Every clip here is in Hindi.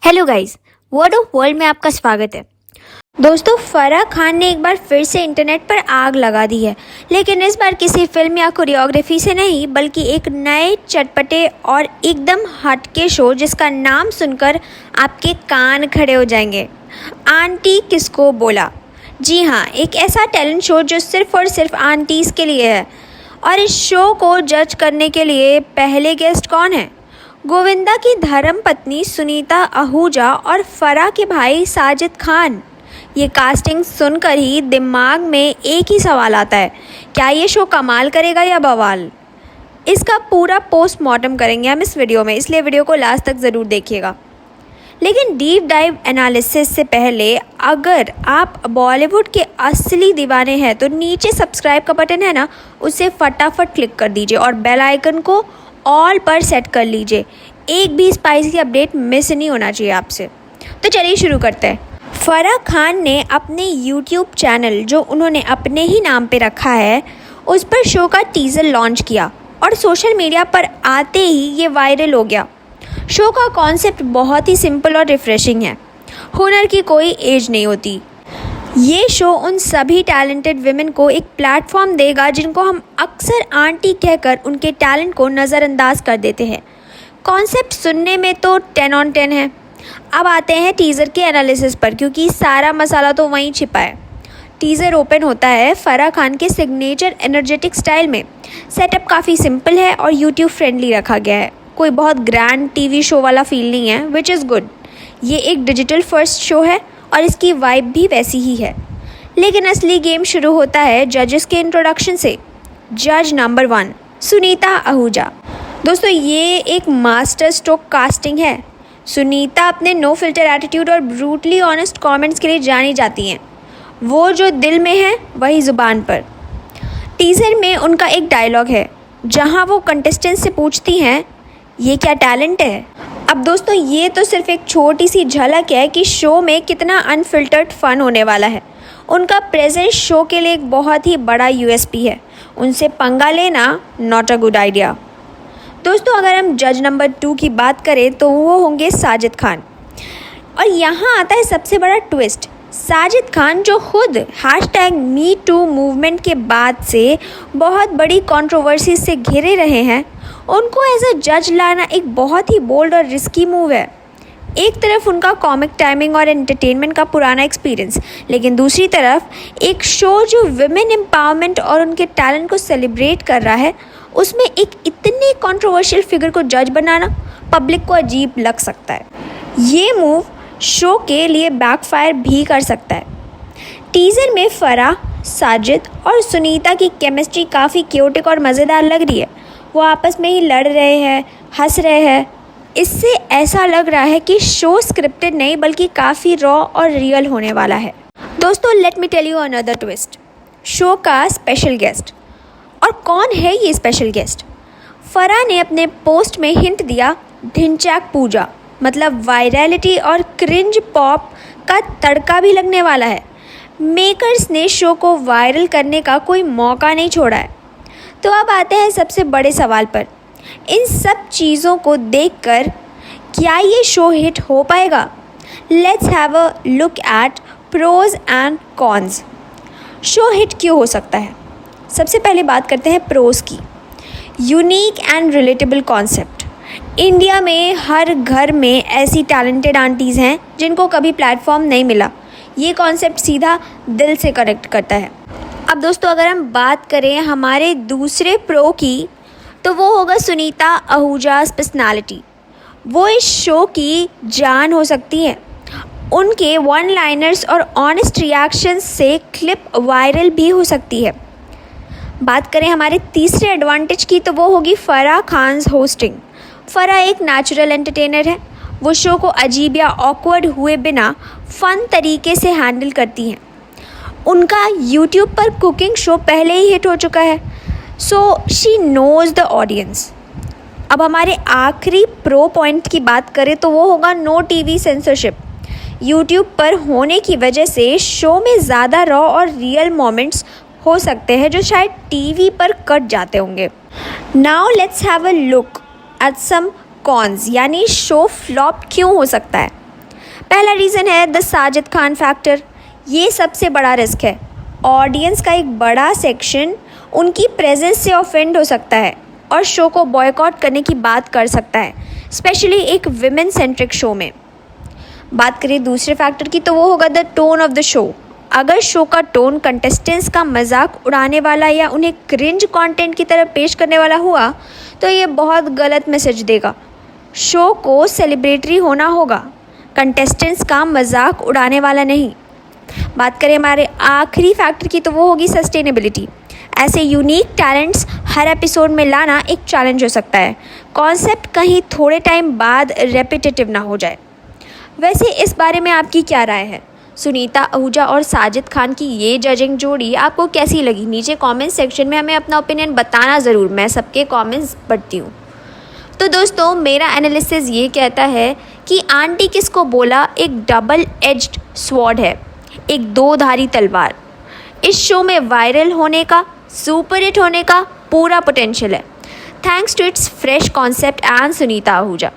Hello guys, word of world में आपका स्वागत है। दोस्तों, फराह खान ने एक बार फिर से इंटरनेट पर आग लगा दी है, लेकिन इस बार किसी फिल्म या कोरियोग्राफी से नहीं, बल्कि एक नए चटपटे और एकदम हटके शो जिसका नाम सुनकर आपके कान खड़े हो जाएंगे। आंटी किसको बोला। जी हाँ, एक ऐसा टैलेंट शो जो सिर्फ और सिर्फ आंटीज़ के लिए है। और इस शो को जज करने के लिए पहले गेस्ट कौन है? गोविंदा की धर्मपत्नी सुनीता आहूजा और फराह के भाई साजिद खान। ये कास्टिंग सुनकर ही दिमाग में एक ही सवाल आता है, क्या ये शो कमाल करेगा या बवाल? इसका पूरा पोस्टमार्टम करेंगे हम इस वीडियो में, इसलिए वीडियो को लास्ट तक ज़रूर देखिएगा। लेकिन डीप डाइव एनालिसिस से पहले, अगर आप बॉलीवुड के असली दीवाने हैं तो नीचे सब्सक्राइब का बटन है ना, उसे फटाफट क्लिक कर दीजिए और बेल आइकन को ऑल पर सेट कर लीजिए। एक भी स्पाइसी अपडेट मिस नहीं होना चाहिए आपसे। तो चलिए शुरू करते हैं। फराह खान ने अपने यूट्यूब चैनल, जो उन्होंने अपने ही नाम पे रखा है, उस पर शो का टीज़र लॉन्च किया और सोशल मीडिया पर आते ही ये वायरल हो गया। शो का कॉन्सेप्ट बहुत ही सिंपल और रिफ्रेशिंग है। हुनर की कोई एज नहीं होती। ये शो उन सभी टैलेंटेड विमेन को एक प्लेटफॉर्म देगा जिनको हम अक्सर आंटी कहकर उनके टैलेंट को नज़रअंदाज कर देते हैं। कॉन्सेप्ट सुनने में तो 10 on 10 है। अब आते हैं टीज़र के एनालिसिस पर, क्योंकि सारा मसाला तो वहीं छिपा है। टीज़र ओपन होता है फराह खान के सिग्नेचर एनर्जेटिक स्टाइल में। सेटअप काफ़ी सिंपल है और यूट्यूब फ्रेंडली रखा गया है। कोई बहुत ग्रैंड टीवी शो वाला फील नहीं है, विच इज़ गुड। ये एक डिजिटल फर्स्ट शो है और इसकी वाइब भी वैसी ही है। लेकिन असली गेम शुरू होता है जजेस के इंट्रोडक्शन से। जज नंबर 1, सुनीता आहूजा। दोस्तों, ये एक मास्टर स्ट्रोक कास्टिंग है। सुनीता अपने नो फिल्टर एटीट्यूड और ब्रूटली ऑनेस्ट कमेंट्स के लिए जानी जाती हैं। वो जो दिल में है वही ज़ुबान पर। टीज़र में उनका एक डायलॉग है जहाँ वो कंटेस्टेंट से पूछती हैं, ये क्या टैलेंट है? अब दोस्तों, ये तो सिर्फ एक छोटी सी झलक है कि शो में कितना अनफिल्टर्ड फ़न होने वाला है। उनका प्रेजेंस शो के लिए एक बहुत ही बड़ा यूएसपी है। उनसे पंगा लेना नॉट अ गुड आइडिया। दोस्तों, अगर हम जज नंबर 2 की बात करें तो वो होंगे साजिद खान। और यहाँ आता है सबसे बड़ा ट्विस्ट। साजिद खान, जो खुद #MeToo मूवमेंट के बाद से बहुत बड़ी कंट्रोवर्सी से घिरे रहे हैं, उनको एज अ जज लाना एक बहुत ही बोल्ड और रिस्की मूव है। एक तरफ उनका कॉमिक टाइमिंग और एंटरटेनमेंट का पुराना एक्सपीरियंस, लेकिन दूसरी तरफ एक शो जो विमेन एम्पावरमेंट और उनके टैलेंट को सेलिब्रेट कर रहा है, उसमें एक इतने कंट्रोवर्शियल फिगर को जज बनाना पब्लिक को अजीब लग सकता है। ये मूव शो के लिए बैकफायर भी कर सकता है। टीज़र में फराह, साजिद और सुनीता की केमिस्ट्री काफ़ी क्यूटिक और मज़ेदार लग रही है। वो आपस में ही लड़ रहे हैं, हंस रहे हैं। इससे ऐसा लग रहा है कि शो स्क्रिप्टेड नहीं बल्कि काफ़ी रॉ और रियल होने वाला है। दोस्तों, let me tell you another twist. Show का स्पेशल गेस्ट। और कौन है ये स्पेशल गेस्ट? फराह ने अपने पोस्ट में हिंट दिया, ढिंचैक पूजा। मतलब वायरलिटी और क्रिंज पॉप का तड़का भी लगने वाला है। मेकर्स ने शो को वायरल करने का कोई मौका नहीं छोड़ा है। तो अब आते हैं सबसे बड़े सवाल पर। इन सब चीज़ों को देखकर क्या ये शो हिट हो पाएगा? Let's have a look at pros and cons. Show hit क्यों हो सकता है? सबसे पहले बात करते हैं प्रोज की। Unique and relatable concept. India में हर घर में ऐसी टैलेंटेड आंटीज़ हैं जिनको कभी प्लेटफॉर्म नहीं मिला। ये कॉन्सेप्ट सीधा दिल से कनेक्ट करता है। अब दोस्तों, अगर हम बात करें हमारे दूसरे प्रो की, तो वो होगा सुनीता आहूजा's पर्सनालिटी। वो इस शो की जान हो सकती हैं। उनके वन लाइनर्स और ऑनेस्ट रिएक्शंस से क्लिप वायरल भी हो सकती है। बात करें हमारे तीसरे एडवांटेज की, तो वो होगी फराह खान्स होस्टिंग। फराह एक नेचुरल एंटरटेनर है। वो शो को अजीब या ऑकवर्ड हुए बिना फ़न तरीके से हैंडल करती हैं। उनका यूट्यूब पर कुकिंग शो पहले ही हिट हो चुका है, so she knows the audience. अब हमारे आखिरी प्रो पॉइंट की बात करें तो वो होगा नो टीवी सेंसरशिप। यूट्यूब पर होने की वजह से शो में ज़्यादा रॉ और रियल मोमेंट्स हो सकते हैं जो शायद टीवी पर कट जाते होंगे। Now let's have a look at some cons, यानी शो फ्लॉप क्यों हो सकता है। पहला रीज़न है द साजिद खान फैक्टर। ये सबसे बड़ा रिस्क है। ऑडियंस का एक बड़ा सेक्शन उनकी प्रेजेंस से ऑफेंड हो सकता है और शो को बॉयकॉट करने की बात कर सकता है, स्पेशली एक विमेन सेंट्रिक शो में। बात करें दूसरे फैक्टर की तो वो होगा the tone of the show. अगर शो का टोन कंटेस्टेंट्स का मजाक उड़ाने वाला या उन्हें क्रिंज कंटेंट की तरह पेश करने वाला हुआ तो ये बहुत गलत मैसेज देगा। शो को सेलिब्रेटरी होना होगा, कंटेस्टेंट्स का मजाक उड़ाने वाला नहीं। बात करें हमारे आखिरी फैक्टर की तो वो होगी सस्टेनेबिलिटी। ऐसे यूनिक टैलेंट्स हर एपिसोड में लाना एक चैलेंज हो सकता है। कॉन्सेप्ट कहीं थोड़े टाइम बाद रेपिटेटिव ना हो जाए। वैसे इस बारे में आपकी क्या राय है? सुनीता आहूजा और साजिद खान की ये जजिंग जोड़ी आपको कैसी लगी? नीचे कमेंट सेक्शन में हमें अपना ओपिनियन बताना ज़रूर, मैं सबके कमेंट्स पढ़ती हूँ। तो दोस्तों, मेरा एनालिसिस ये कहता है कि आंटी किसको बोला एक डबल एज्ड स्वॉर्ड है, एक दो-धारी तलवार। इस शो में वायरल होने का, सुपर हिट होने का पूरा पोटेंशियल है, thanks to its fresh concept and Sunita Ahuja.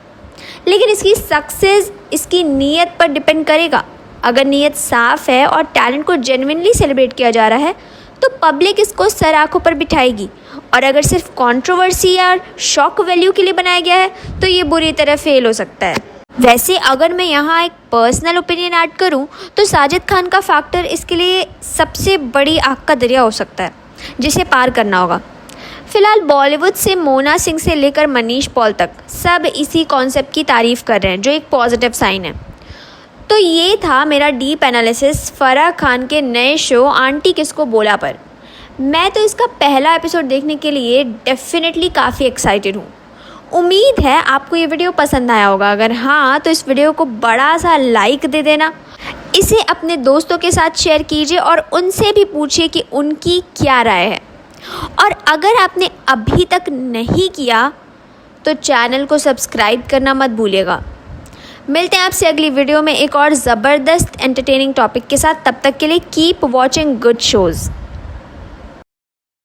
लेकिन इसकी सक्सेस इसकी नीयत पर डिपेंड करेगा। अगर नीयत साफ़ है और टैलेंट को जेन्युइनली सेलिब्रेट किया जा रहा है तो पब्लिक इसको सर आँखों पर बिठाएगी, और अगर सिर्फ कंट्रोवर्सी या शॉक वैल्यू के लिए बनाया गया है तो ये बुरी तरह फेल हो सकता है। वैसे अगर मैं यहाँ एक पर्सनल ओपिनियन ऐड करूँ तो साजिद खान का फैक्टर इसके लिए सबसे बड़ी आग का दरिया हो सकता है जिसे पार करना होगा। फिलहाल बॉलीवुड से मोना सिंह से लेकर मनीष पॉल तक सब इसी कॉन्सेप्ट की तारीफ़ कर रहे हैं, जो एक पॉजिटिव साइन है। तो ये था मेरा डीप एनालिसिस फराह खान के नए शो आंटी किसको बोला पर। मैं तो इसका पहला एपिसोड देखने के लिए डेफिनेटली काफ़ी एक्साइटेड हूँ। उम्मीद है आपको ये वीडियो पसंद आया होगा। अगर हाँ तो इस वीडियो को बड़ा सा लाइक दे देना, इसे अपने दोस्तों के साथ शेयर कीजिए और उनसे भी पूछिए कि उनकी क्या राय है। और अगर आपने अभी तक नहीं किया तो चैनल को सब्सक्राइब करना मत भूलिएगा। मिलते हैं आपसे अगली वीडियो में एक और ज़बरदस्त एंटरटेनिंग टॉपिक के साथ। तब तक के लिए कीप वॉचिंग गुड शोज़।